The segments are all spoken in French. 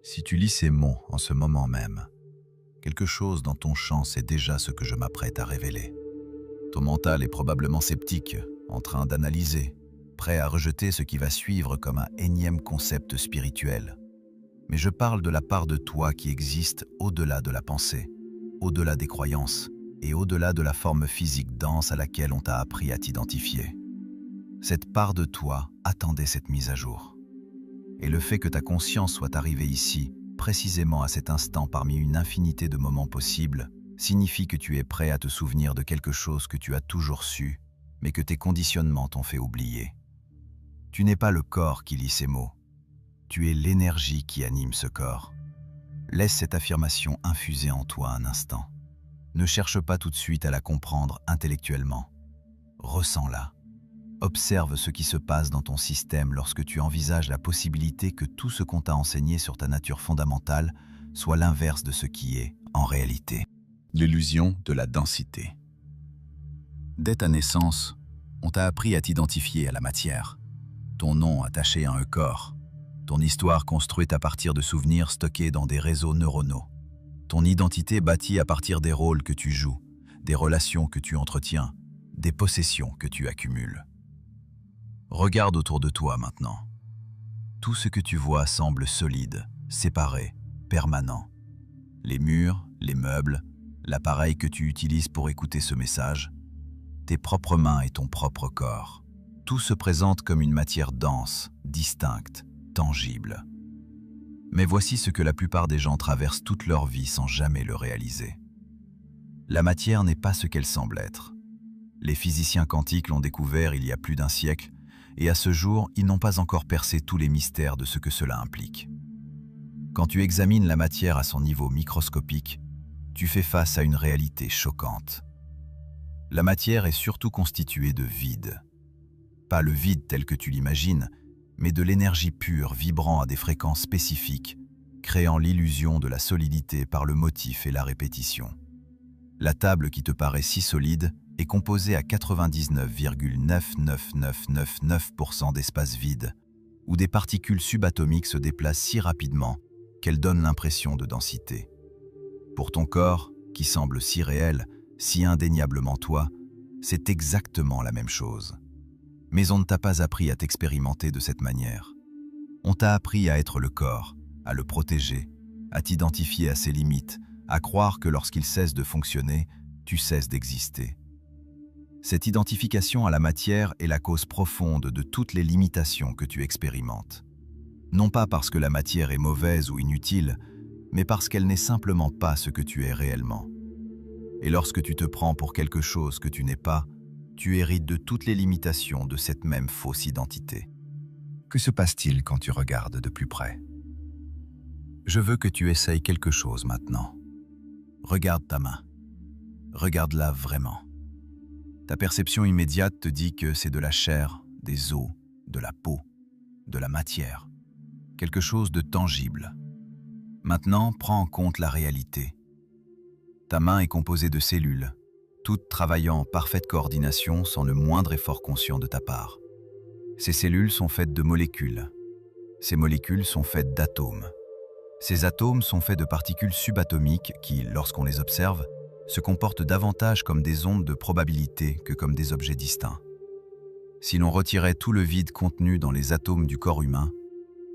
Si tu lis ces mots en ce moment même, quelque chose dans ton champ sait déjà ce que je m'apprête à révéler. Ton mental est probablement sceptique, en train d'analyser, prêt à rejeter ce qui va suivre comme un énième concept spirituel. Mais je parle de la part de toi qui existe au-delà de la pensée, au-delà des croyances et au-delà de la forme physique dense à laquelle on t'a appris à t'identifier. Cette part de toi attendait cette mise à jour. Et le fait que ta conscience soit arrivée ici, précisément à cet instant parmi une infinité de moments possibles, signifie que tu es prêt à te souvenir de quelque chose que tu as toujours su, mais que tes conditionnements t'ont fait oublier. Tu n'es pas le corps qui lit ces mots. Tu es l'énergie qui anime ce corps. Laisse cette affirmation infuser en toi un instant. Ne cherche pas tout de suite à la comprendre intellectuellement. Ressens-la. Observe ce qui se passe dans ton système lorsque tu envisages la possibilité que tout ce qu'on t'a enseigné sur ta nature fondamentale soit l'inverse de ce qui est, en réalité. L'illusion de la densité. Dès ta naissance, on t'a appris à t'identifier à la matière. Ton nom attaché à un corps. Ton histoire construite à partir de souvenirs stockés dans des réseaux neuronaux. Ton identité bâtie à partir des rôles que tu joues, des relations que tu entretiens, des possessions que tu accumules. Regarde autour de toi maintenant. Tout ce que tu vois semble solide, séparé, permanent. Les murs, les meubles, l'appareil que tu utilises pour écouter ce message, tes propres mains et ton propre corps. Tout se présente comme une matière dense, distincte, tangible. Mais voici ce que la plupart des gens traversent toute leur vie sans jamais le réaliser. La matière n'est pas ce qu'elle semble être. Les physiciens quantiques l'ont découvert il y a plus d'un siècle, et à ce jour, ils n'ont pas encore percé tous les mystères de ce que cela implique. Quand tu examines la matière à son niveau microscopique, tu fais face à une réalité choquante. La matière est surtout constituée de vide. Pas le vide tel que tu l'imagines, mais de l'énergie pure vibrant à des fréquences spécifiques, créant l'illusion de la solidité par le motif et la répétition. La table qui te paraît si solide est composée à 99,99999% d'espace vide, où des particules subatomiques se déplacent si rapidement qu'elles donnent l'impression de densité. Pour ton corps, qui semble si réel, si indéniablement toi, c'est exactement la même chose. Mais on ne t'a pas appris à t'expérimenter de cette manière. On t'a appris à être le corps, à le protéger, à t'identifier à ses limites, à croire que lorsqu'il cesse de fonctionner, tu cesses d'exister. Cette identification à la matière est la cause profonde de toutes les limitations que tu expérimentes. Non pas parce que la matière est mauvaise ou inutile, mais parce qu'elle n'est simplement pas ce que tu es réellement. Et lorsque tu te prends pour quelque chose que tu n'es pas, tu hérites de toutes les limitations de cette même fausse identité. Que se passe-t-il quand tu regardes de plus près? Je veux que tu essayes quelque chose maintenant. Regarde ta main. Regarde-la vraiment. Ta perception immédiate te dit que c'est de la chair, des os, de la peau, de la matière. Quelque chose de tangible. Maintenant, prends en compte la réalité. Ta main est composée de cellules, toutes travaillant en parfaite coordination sans le moindre effort conscient de ta part. Ces cellules sont faites de molécules. Ces molécules sont faites d'atomes. Ces atomes sont faits de particules subatomiques qui, lorsqu'on les observe, se comportent davantage comme des ondes de probabilité que comme des objets distincts. Si l'on retirait tout le vide contenu dans les atomes du corps humain,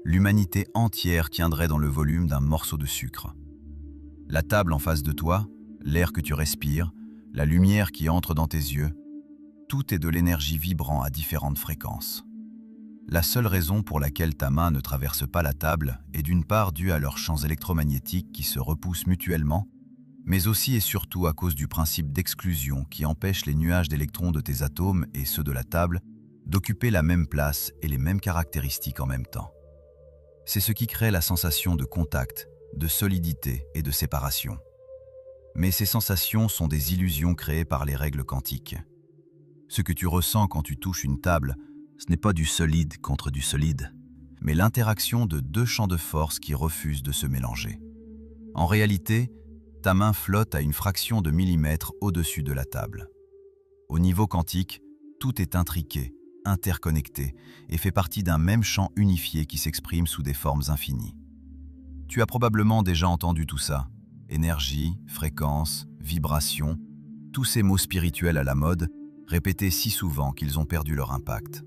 l'humanité entière tiendrait dans le volume d'un morceau de sucre. La table en face de toi, l'air que tu respires, la lumière qui entre dans tes yeux, tout est de l'énergie vibrant à différentes fréquences. La seule raison pour laquelle ta main ne traverse pas la table est d'une part due à leurs champs électromagnétiques qui se repoussent mutuellement, mais aussi et surtout à cause du principe d'exclusion qui empêche les nuages d'électrons de tes atomes et ceux de la table d'occuper la même place et les mêmes caractéristiques en même temps. C'est ce qui crée la sensation de contact, de solidité et de séparation. Mais ces sensations sont des illusions créées par les règles quantiques. Ce que tu ressens quand tu touches une table, ce n'est pas du solide contre du solide, mais l'interaction de deux champs de force qui refusent de se mélanger. En réalité, ta main flotte à une fraction de millimètre au-dessus de la table. Au niveau quantique, tout est intriqué, interconnecté et fait partie d'un même champ unifié qui s'exprime sous des formes infinies. Tu as probablement déjà entendu tout ça. Énergie, fréquence, vibration, tous ces mots spirituels à la mode, répétés si souvent qu'ils ont perdu leur impact.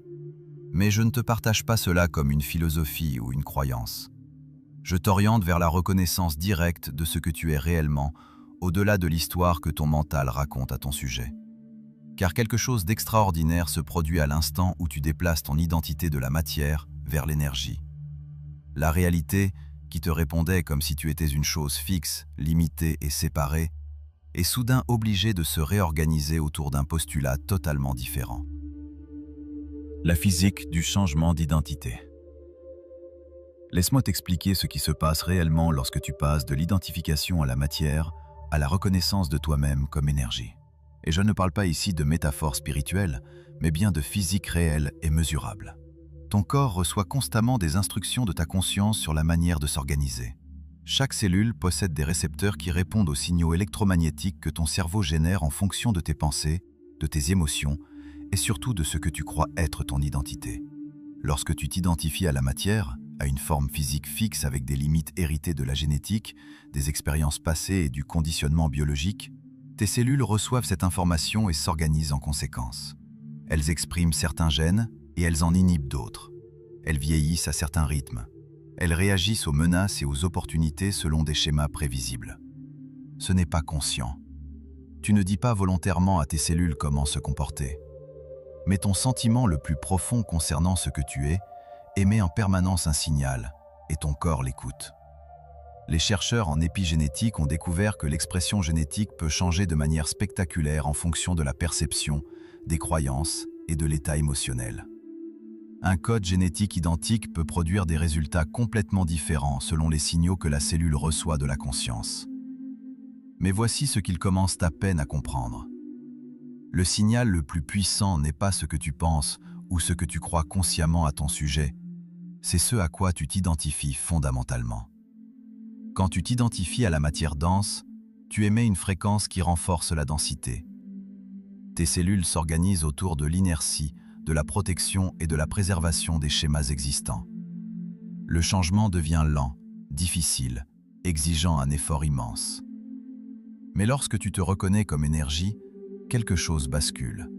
Mais je ne te partage pas cela comme une philosophie ou une croyance. Je t'oriente vers la reconnaissance directe de ce que tu es réellement, au-delà de l'histoire que ton mental raconte à ton sujet. Car quelque chose d'extraordinaire se produit à l'instant où tu déplaces ton identité de la matière vers l'énergie. La réalité, qui te répondait comme si tu étais une chose fixe, limitée et séparée, est soudain obligée de se réorganiser autour d'un postulat totalement différent. La physique du changement d'identité. Laisse-moi t'expliquer ce qui se passe réellement lorsque tu passes de l'identification à la matière à la reconnaissance de toi-même comme énergie. Et je ne parle pas ici de métaphores spirituelles, mais bien de physique réelle et mesurable. Ton corps reçoit constamment des instructions de ta conscience sur la manière de s'organiser. Chaque cellule possède des récepteurs qui répondent aux signaux électromagnétiques que ton cerveau génère en fonction de tes pensées, de tes émotions et surtout de ce que tu crois être ton identité. Lorsque tu t'identifies à la matière, à une forme physique fixe avec des limites héritées de la génétique, des expériences passées et du conditionnement biologique, tes cellules reçoivent cette information et s'organisent en conséquence. Elles expriment certains gènes et elles en inhibent d'autres. Elles vieillissent à certains rythmes. Elles réagissent aux menaces et aux opportunités selon des schémas prévisibles. Ce n'est pas conscient. Tu ne dis pas volontairement à tes cellules comment se comporter. Mais ton sentiment le plus profond concernant ce que tu es émet en permanence un signal, et ton corps l'écoute. Les chercheurs en épigénétique ont découvert que l'expression génétique peut changer de manière spectaculaire en fonction de la perception, des croyances et de l'état émotionnel. Un code génétique identique peut produire des résultats complètement différents selon les signaux que la cellule reçoit de la conscience. Mais voici ce qu'ils commencent à peine à comprendre. Le signal le plus puissant n'est pas ce que tu penses ou ce que tu crois consciemment à ton sujet, c'est ce à quoi tu t'identifies fondamentalement. Quand tu t'identifies à la matière dense, tu émets une fréquence qui renforce la densité. Tes cellules s'organisent autour de l'inertie, de la protection et de la préservation des schémas existants. Le changement devient lent, difficile, exigeant un effort immense. Mais lorsque tu te reconnais comme énergie, quelque chose bascule.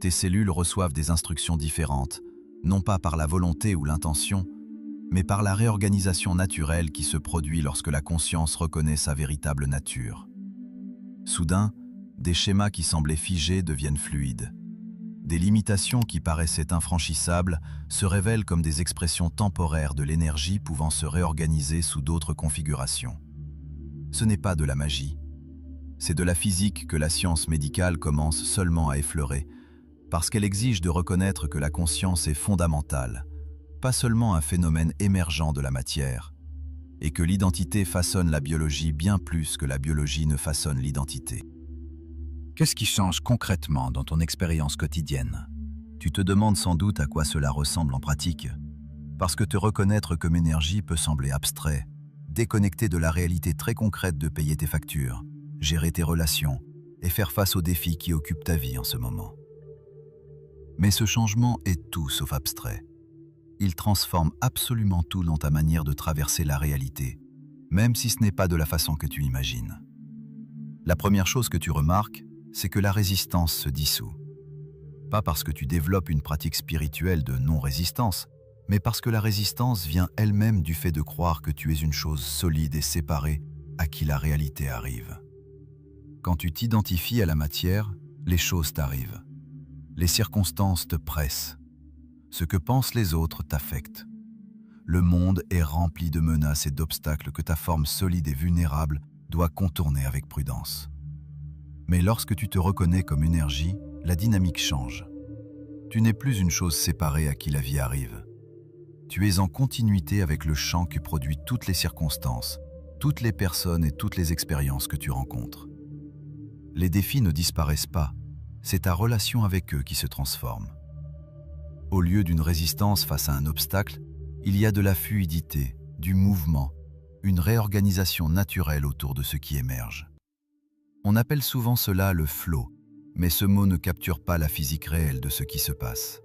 Tes cellules reçoivent des instructions différentes, non pas par la volonté ou l'intention, mais par la réorganisation naturelle qui se produit lorsque la conscience reconnaît sa véritable nature. Soudain, des schémas qui semblaient figés deviennent fluides. Des limitations qui paraissaient infranchissables se révèlent comme des expressions temporaires de l'énergie pouvant se réorganiser sous d'autres configurations. Ce n'est pas de la magie. C'est de la physique que la science médicale commence seulement à effleurer, parce qu'elle exige de reconnaître que la conscience est fondamentale, pas seulement un phénomène émergent de la matière, et que l'identité façonne la biologie bien plus que la biologie ne façonne l'identité. Qu'est-ce qui change concrètement dans ton expérience quotidienne? Tu te demandes sans doute à quoi cela ressemble en pratique, parce que te reconnaître comme énergie peut sembler abstrait, déconnecté de la réalité très concrète de payer tes factures, gérer tes relations et faire face aux défis qui occupent ta vie en ce moment. Mais ce changement est tout sauf abstrait. Il transforme absolument tout dans ta manière de traverser la réalité, même si ce n'est pas de la façon que tu imagines. La première chose que tu remarques, c'est que la résistance se dissout. Pas parce que tu développes une pratique spirituelle de non-résistance, mais parce que la résistance vient elle-même du fait de croire que tu es une chose solide et séparée à qui la réalité arrive. Quand tu t'identifies à la matière, les choses t'arrivent. Les circonstances te pressent. Ce que pensent les autres t'affecte. Le monde est rempli de menaces et d'obstacles que ta forme solide et vulnérable doit contourner avec prudence. Mais lorsque tu te reconnais comme énergie, la dynamique change. Tu n'es plus une chose séparée à qui la vie arrive. Tu es en continuité avec le champ qui produit toutes les circonstances, toutes les personnes et toutes les expériences que tu rencontres. Les défis ne disparaissent pas, c'est ta relation avec eux qui se transforme. Au lieu d'une résistance face à un obstacle, il y a de la fluidité, du mouvement, une réorganisation naturelle autour de ce qui émerge. On appelle souvent cela le flow, mais ce mot ne capture pas la physique réelle de ce qui se passe.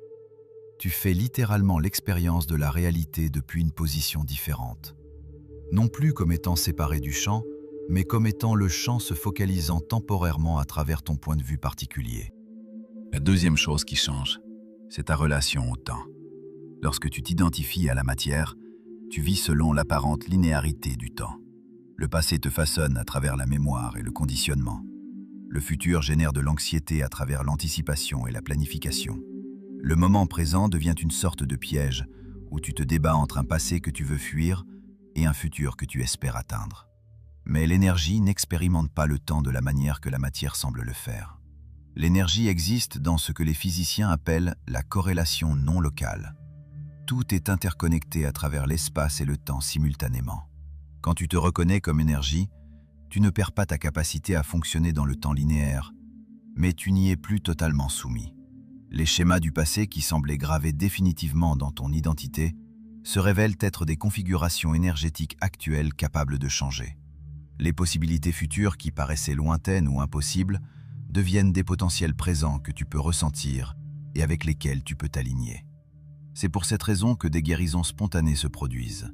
Tu fais littéralement l'expérience de la réalité depuis une position différente. non plus comme étant séparé du champ, mais comme étant le champ se focalisant temporairement à travers ton point de vue particulier. La deuxième chose qui change, c'est ta relation au temps. Lorsque tu t'identifies à la matière, tu vis selon l'apparente linéarité du temps. Le passé te façonne à travers la mémoire et le conditionnement. Le futur génère de l'anxiété à travers l'anticipation et la planification. Le moment présent devient une sorte de piège où tu te débats entre un passé que tu veux fuir et un futur que tu espères atteindre. Mais l'énergie n'expérimente pas le temps de la manière que la matière semble le faire. L'énergie existe dans ce que les physiciens appellent la corrélation non locale. Tout est interconnecté à travers l'espace et le temps simultanément. Quand tu te reconnais comme énergie, tu ne perds pas ta capacité à fonctionner dans le temps linéaire, mais tu n'y es plus totalement soumis. Les schémas du passé qui semblaient gravés définitivement dans ton identité se révèlent être des configurations énergétiques actuelles capables de changer. Les possibilités futures qui paraissaient lointaines ou impossibles deviennent des potentiels présents que tu peux ressentir et avec lesquels tu peux t'aligner. C'est pour cette raison que des guérisons spontanées se produisent,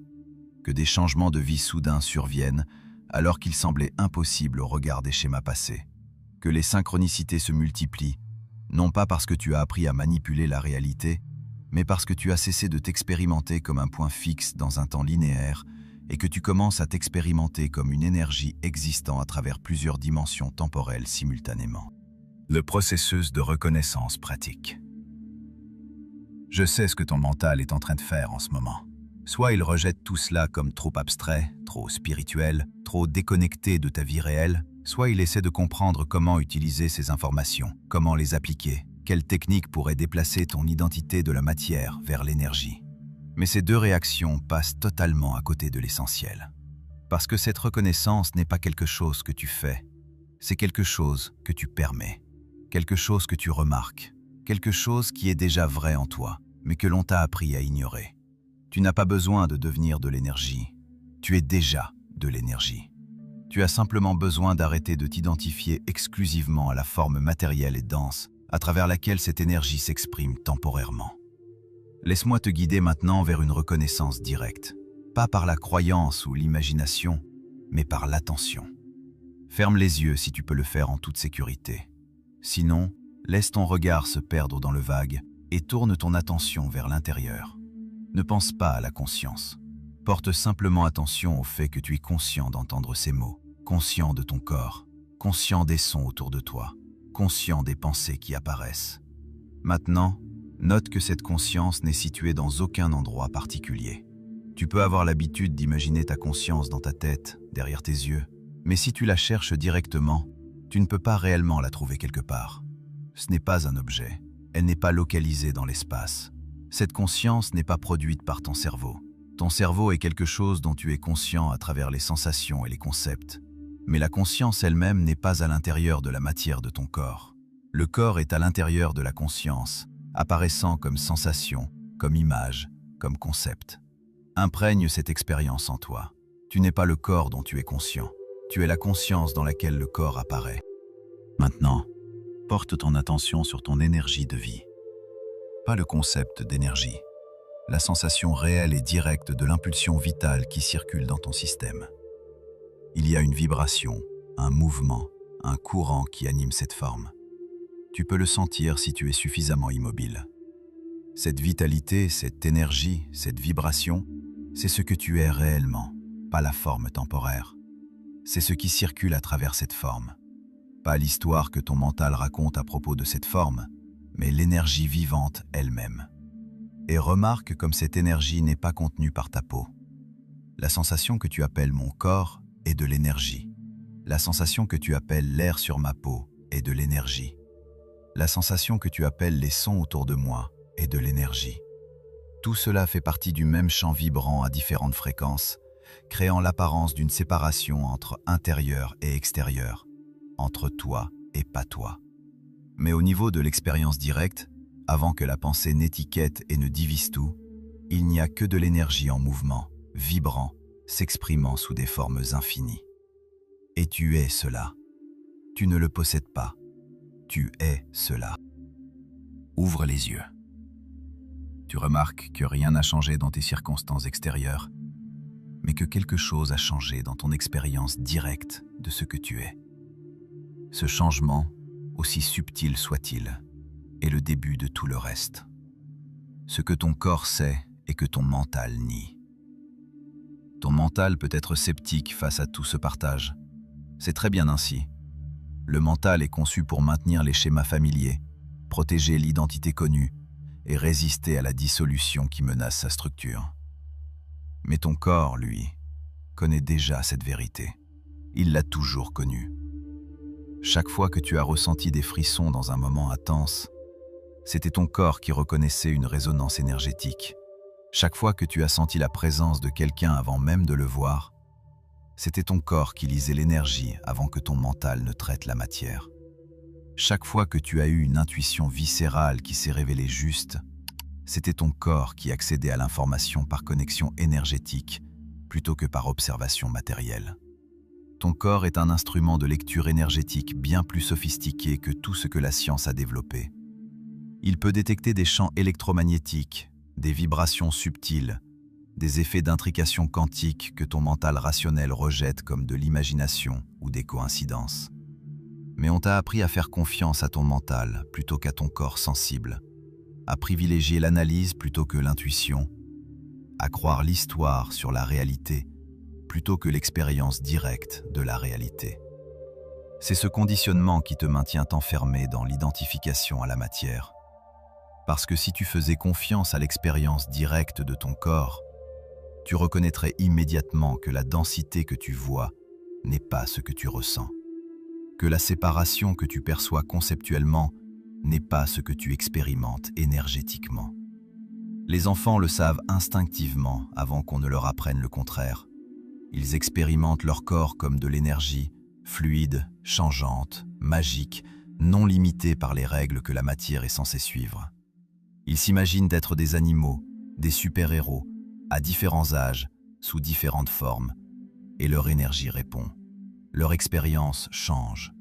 que des changements de vie soudains surviennent alors qu'ils semblaient impossibles au regard des schémas passés, que les synchronicités se multiplient, non pas parce que tu as appris à manipuler la réalité, mais parce que tu as cessé de t'expérimenter comme un point fixe dans un temps linéaire et que tu commences à t'expérimenter comme une énergie existant à travers plusieurs dimensions temporelles simultanément. Le processus de reconnaissance pratique. Je sais ce que ton mental est en train de faire en ce moment. Soit il rejette tout cela comme trop abstrait, trop spirituel, trop déconnecté de ta vie réelle, soit il essaie de comprendre comment utiliser ces informations, comment les appliquer, quelle technique pourrait déplacer ton identité de la matière vers l'énergie. Mais ces deux réactions passent totalement à côté de l'essentiel. Parce que cette reconnaissance n'est pas quelque chose que tu fais, c'est quelque chose que tu permets, quelque chose que tu remarques, quelque chose qui est déjà vrai en toi, mais que l'on t'a appris à ignorer. Tu n'as pas besoin de devenir de l'énergie, tu es déjà de l'énergie. Tu as simplement besoin d'arrêter de t'identifier exclusivement à la forme matérielle et dense à travers laquelle cette énergie s'exprime temporairement. Laisse-moi te guider maintenant vers une reconnaissance directe, pas par la croyance ou l'imagination, mais par l'attention. Ferme les yeux si tu peux le faire en toute sécurité. Sinon, laisse ton regard se perdre dans le vague et tourne ton attention vers l'intérieur. Ne pense pas à la conscience. Porte simplement attention au fait que tu es conscient d'entendre ces mots, conscient de ton corps, conscient des sons autour de toi, conscient des pensées qui apparaissent. Maintenant, note que cette conscience n'est située dans aucun endroit particulier. Tu peux avoir l'habitude d'imaginer ta conscience dans ta tête, derrière tes yeux, mais si tu la cherches directement, tu ne peux pas réellement la trouver quelque part. Ce n'est pas un objet, elle n'est pas localisée dans l'espace. Cette conscience n'est pas produite par ton cerveau. Ton cerveau est quelque chose dont tu es conscient à travers les sensations et les concepts. Mais la conscience elle-même n'est pas à l'intérieur de la matière de ton corps. Le corps est à l'intérieur de la conscience, apparaissant comme sensation, comme image, comme concept. Imprègne cette expérience en toi. Tu n'es pas le corps dont tu es conscient. Tu es la conscience dans laquelle le corps apparaît. Maintenant, porte ton attention sur ton énergie de vie. Pas le concept d'énergie. La sensation réelle et directe de l'impulsion vitale qui circule dans ton système. Il y a une vibration, un mouvement, un courant qui anime cette forme. Tu peux le sentir si tu es suffisamment immobile. Cette vitalité, cette énergie, cette vibration, c'est ce que tu es réellement, pas la forme temporaire. C'est ce qui circule à travers cette forme. Pas l'histoire que ton mental raconte à propos de cette forme, mais l'énergie vivante elle-même. Et remarque comme cette énergie n'est pas contenue par ta peau. La sensation que tu appelles mon corps est de l'énergie. La sensation que tu appelles l'air sur ma peau est de l'énergie. La sensation que tu appelles les sons autour de moi est de l'énergie. Tout cela fait partie du même champ vibrant à différentes fréquences, créant l'apparence d'une séparation entre intérieur et extérieur, entre toi et pas toi. Mais au niveau de l'expérience directe, avant que la pensée n'étiquette et ne divise tout, il n'y a que de l'énergie en mouvement, vibrant, s'exprimant sous des formes infinies. Et tu es cela. Tu ne le possèdes pas. Tu es cela. Ouvre les yeux. Tu remarques que rien n'a changé dans tes circonstances extérieures, mais que quelque chose a changé dans ton expérience directe de ce que tu es. Ce changement, aussi subtil soit-il, est le début de tout le reste. Ce que ton corps sait et que ton mental nie. Ton mental peut être sceptique face à tout ce partage. C'est très bien ainsi. Le mental est conçu pour maintenir les schémas familiers, protéger l'identité connue et résister à la dissolution qui menace sa structure. Mais ton corps, lui, connaît déjà cette vérité. Il l'a toujours connue. Chaque fois que tu as ressenti des frissons dans un moment intense, c'était ton corps qui reconnaissait une résonance énergétique. Chaque fois que tu as senti la présence de quelqu'un avant même de le voir, c'était ton corps qui lisait l'énergie avant que ton mental ne traite la matière. Chaque fois que tu as eu une intuition viscérale qui s'est révélée juste, c'était ton corps qui accédait à l'information par connexion énergétique plutôt que par observation matérielle. Ton corps est un instrument de lecture énergétique bien plus sophistiqué que tout ce que la science a développé. Il peut détecter des champs électromagnétiques, des vibrations subtiles, des effets d'intrication quantique que ton mental rationnel rejette comme de l'imagination ou des coïncidences. Mais on t'a appris à faire confiance à ton mental plutôt qu'à ton corps sensible, à privilégier l'analyse plutôt que l'intuition, à croire l'histoire sur la réalité plutôt que l'expérience directe de la réalité. C'est ce conditionnement qui te maintient enfermé dans l'identification à la matière. Parce que si tu faisais confiance à l'expérience directe de ton corps, tu reconnaîtrais immédiatement que la densité que tu vois n'est pas ce que tu ressens, que la séparation que tu perçois conceptuellement n'est pas ce que tu expérimentes énergétiquement. Les enfants le savent instinctivement avant qu'on ne leur apprenne le contraire. Ils expérimentent leur corps comme de l'énergie, fluide, changeante, magique, non limitée par les règles que la matière est censée suivre. Ils s'imaginent d'être des animaux, des super-héros, à différents âges, sous différentes formes, et leur énergie répond. Leur expérience change.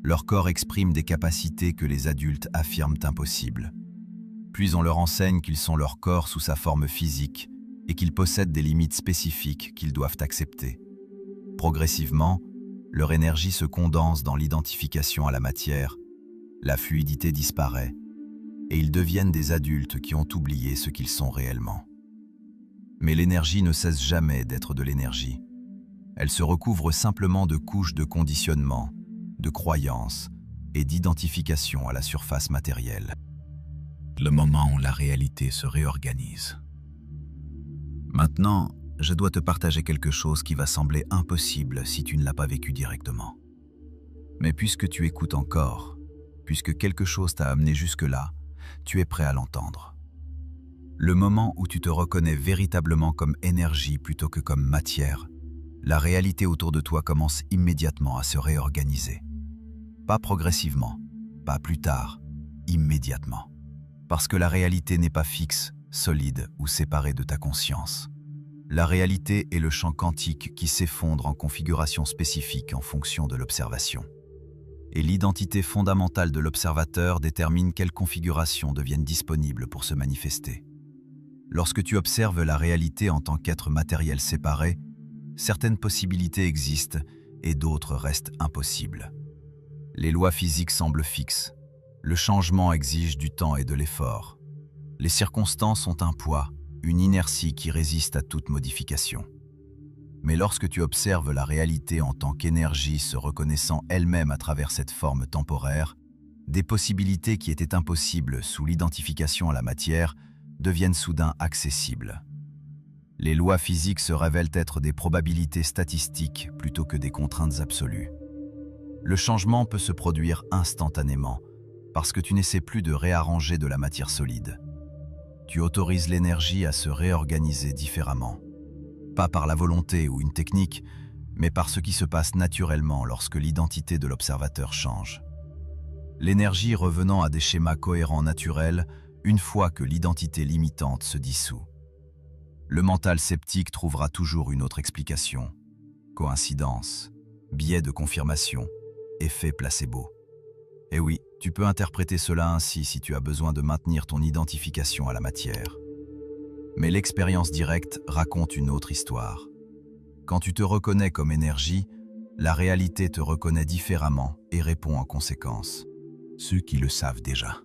Leur corps exprime des capacités que les adultes affirment impossibles. Puis on leur enseigne qu'ils sont leur corps sous sa forme physique et qu'ils possèdent des limites spécifiques qu'ils doivent accepter. Progressivement, leur énergie se condense dans l'identification à la matière, la fluidité disparaît, et ils deviennent des adultes qui ont oublié ce qu'ils sont réellement. Mais l'énergie ne cesse jamais d'être de l'énergie. Elle se recouvre simplement de couches de conditionnement, de croyances et d'identification à la surface matérielle. Le moment où la réalité se réorganise. Maintenant, je dois te partager quelque chose qui va sembler impossible si tu ne l'as pas vécu directement. Mais puisque tu écoutes encore, puisque quelque chose t'a amené jusque-là, tu es prêt à l'entendre. Le moment où tu te reconnais véritablement comme énergie plutôt que comme matière, la réalité autour de toi commence immédiatement à se réorganiser. Pas progressivement, pas plus tard, immédiatement. Parce que la réalité n'est pas fixe, solide ou séparée de ta conscience. La réalité est le champ quantique qui s'effondre en configurations spécifiques en fonction de l'observation. Et l'identité fondamentale de l'observateur détermine quelles configurations deviennent disponibles pour se manifester. Lorsque tu observes la réalité en tant qu'être matériel séparé, certaines possibilités existent et d'autres restent impossibles. Les lois physiques semblent fixes. Le changement exige du temps et de l'effort. Les circonstances ont un poids, une inertie qui résiste à toute modification. Mais lorsque tu observes la réalité en tant qu'énergie se reconnaissant elle-même à travers cette forme temporaire, des possibilités qui étaient impossibles sous l'identification à la matière deviennent soudain accessibles. Les lois physiques se révèlent être des probabilités statistiques plutôt que des contraintes absolues. Le changement peut se produire instantanément, parce que tu n'essaies plus de réarranger de la matière solide. Tu autorises l'énergie à se réorganiser différemment. Pas par la volonté ou une technique, mais par ce qui se passe naturellement lorsque l'identité de l'observateur change. L'énergie revenant à des schémas cohérents naturels une fois que l'identité limitante se dissout. Le mental sceptique trouvera toujours une autre explication. Coïncidence, biais de confirmation, effet placebo. Et oui, tu peux interpréter cela ainsi si tu as besoin de maintenir ton identification à la matière. Mais l'expérience directe raconte une autre histoire. Quand tu te reconnais comme énergie, la réalité te reconnaît différemment et répond en conséquence. Ceux qui le savent déjà.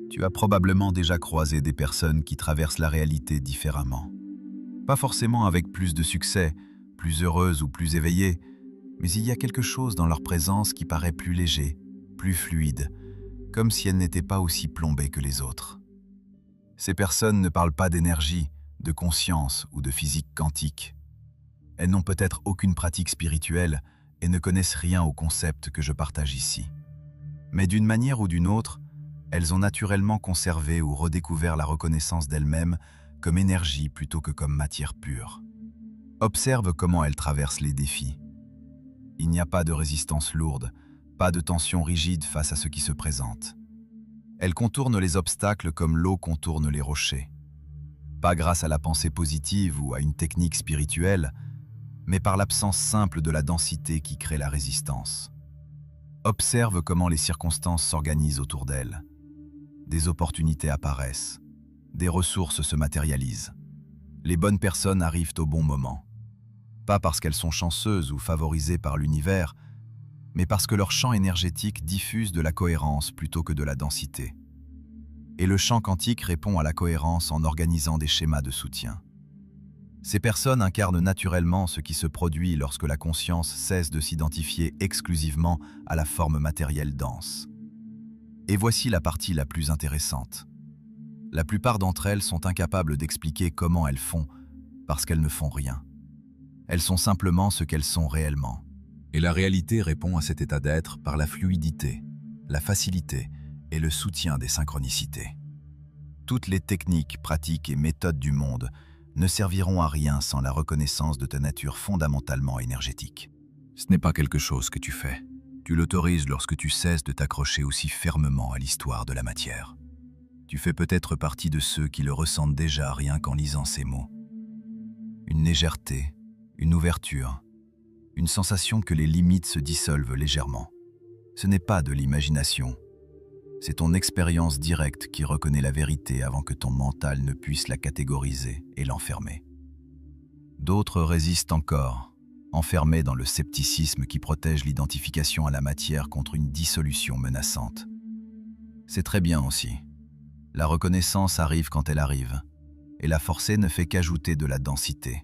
Tu as probablement déjà croisé des personnes qui traversent la réalité différemment. Pas forcément avec plus de succès, plus heureuses ou plus éveillées, mais il y a quelque chose dans leur présence qui paraît plus léger, plus fluide, comme si elles n'étaient pas aussi plombées que les autres. Ces personnes ne parlent pas d'énergie, de conscience ou de physique quantique. Elles n'ont peut-être aucune pratique spirituelle et ne connaissent rien au concept que je partage ici. Mais d'une manière ou d'une autre, elles ont naturellement conservé ou redécouvert la reconnaissance d'elles-mêmes comme énergie plutôt que comme matière pure. Observe comment elles traversent les défis. Il n'y a pas de résistance lourde, pas de tension rigide face à ce qui se présente. Elles contournent les obstacles comme l'eau contourne les rochers. Pas grâce à la pensée positive ou à une technique spirituelle, mais par l'absence simple de la densité qui crée la résistance. Observe comment les circonstances s'organisent autour d'elles. Des opportunités apparaissent, des ressources se matérialisent. Les bonnes personnes arrivent au bon moment. Pas parce qu'elles sont chanceuses ou favorisées par l'univers, mais parce que leur champ énergétique diffuse de la cohérence plutôt que de la densité. Et le champ quantique répond à la cohérence en organisant des schémas de soutien. Ces personnes incarnent naturellement ce qui se produit lorsque la conscience cesse de s'identifier exclusivement à la forme matérielle dense. Et voici la partie la plus intéressante. La plupart d'entre elles sont incapables d'expliquer comment elles font, parce qu'elles ne font rien. Elles sont simplement ce qu'elles sont réellement. Et la réalité répond à cet état d'être par la fluidité, la facilité et le soutien des synchronicités. Toutes les techniques, pratiques et méthodes du monde ne serviront à rien sans la reconnaissance de ta nature fondamentalement énergétique. Ce n'est pas quelque chose que tu fais. Tu l'autorises lorsque tu cesses de t'accrocher aussi fermement à l'histoire de la matière. Tu fais peut-être partie de ceux qui le ressentent déjà rien qu'en lisant ces mots. Une légèreté, une ouverture, une sensation que les limites se dissolvent légèrement. Ce n'est pas de l'imagination. C'est ton expérience directe qui reconnaît la vérité avant que ton mental ne puisse la catégoriser et l'enfermer. D'autres résistent encore, enfermés dans le scepticisme qui protège l'identification à la matière contre une dissolution menaçante. C'est très bien aussi. La reconnaissance arrive quand elle arrive, et la forcer ne fait qu'ajouter de la densité.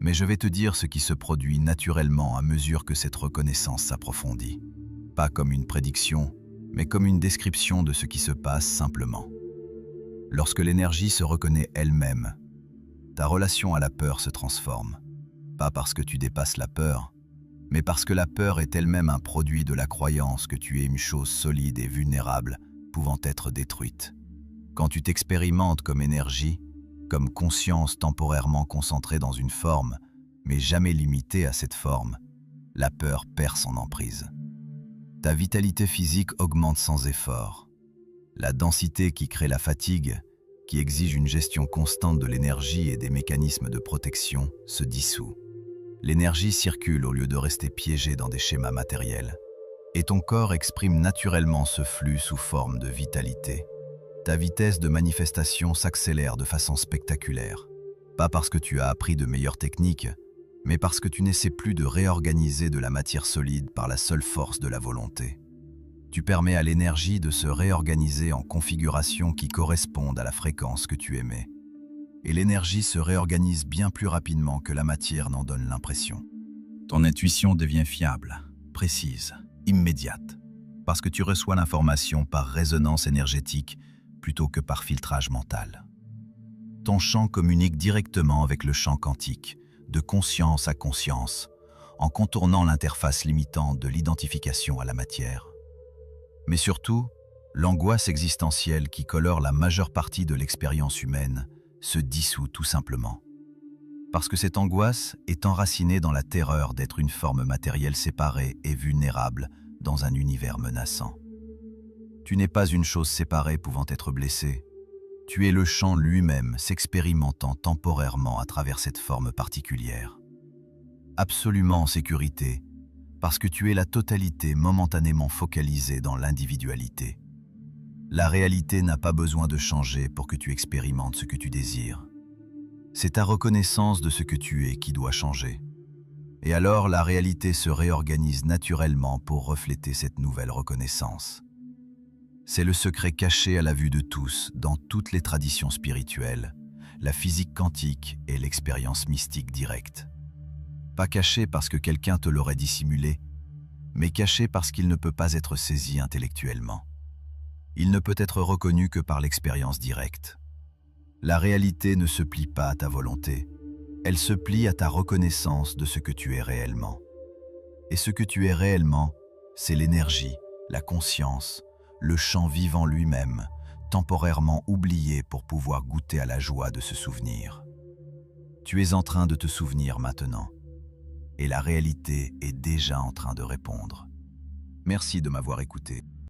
Mais je vais te dire ce qui se produit naturellement à mesure que cette reconnaissance s'approfondit. Pas comme une prédiction, mais comme une description de ce qui se passe simplement. Lorsque l'énergie se reconnaît elle-même, ta relation à la peur se transforme. Pas parce que tu dépasses la peur, mais parce que la peur est elle-même un produit de la croyance que tu es une chose solide et vulnérable, pouvant être détruite. Quand tu t'expérimentes comme énergie, comme conscience temporairement concentrée dans une forme, mais jamais limitée à cette forme, la peur perd son emprise. Ta vitalité physique augmente sans effort. La densité qui crée la fatigue, qui exige une gestion constante de l'énergie et des mécanismes de protection, se dissout. L'énergie circule au lieu de rester piégée dans des schémas matériels. Et ton corps exprime naturellement ce flux sous forme de vitalité. Ta vitesse de manifestation s'accélère de façon spectaculaire. Pas parce que tu as appris de meilleures techniques, mais parce que tu n'essaies plus de réorganiser de la matière solide par la seule force de la volonté. Tu permets à l'énergie de se réorganiser en configurations qui correspondent à la fréquence que tu émets. Et l'énergie se réorganise bien plus rapidement que la matière n'en donne l'impression. Ton intuition devient fiable, précise, immédiate, parce que tu reçois l'information par résonance énergétique plutôt que par filtrage mental. Ton champ communique directement avec le champ quantique, de conscience à conscience, en contournant l'interface limitante de l'identification à la matière. Mais surtout, l'angoisse existentielle qui colore la majeure partie de l'expérience humaine se dissout tout simplement. Parce que cette angoisse est enracinée dans la terreur d'être une forme matérielle séparée et vulnérable dans un univers menaçant. Tu n'es pas une chose séparée pouvant être blessée. Tu es le champ lui-même s'expérimentant temporairement à travers cette forme particulière. Absolument en sécurité, parce que tu es la totalité momentanément focalisée dans l'individualité. La réalité n'a pas besoin de changer pour que tu expérimentes ce que tu désires. C'est ta reconnaissance de ce que tu es qui doit changer. Et alors la réalité se réorganise naturellement pour refléter cette nouvelle reconnaissance. C'est le secret caché à la vue de tous dans toutes les traditions spirituelles, la physique quantique et l'expérience mystique directe. Pas caché parce que quelqu'un te l'aurait dissimulé, mais caché parce qu'il ne peut pas être saisi intellectuellement. Il ne peut être reconnu que par l'expérience directe. La réalité ne se plie pas à ta volonté, elle se plie à ta reconnaissance de ce que tu es réellement. Et ce que tu es réellement, c'est l'énergie, la conscience, le champ vivant lui-même, temporairement oublié pour pouvoir goûter à la joie de se souvenir. Tu es en train de te souvenir maintenant, et la réalité est déjà en train de répondre. Merci de m'avoir écouté.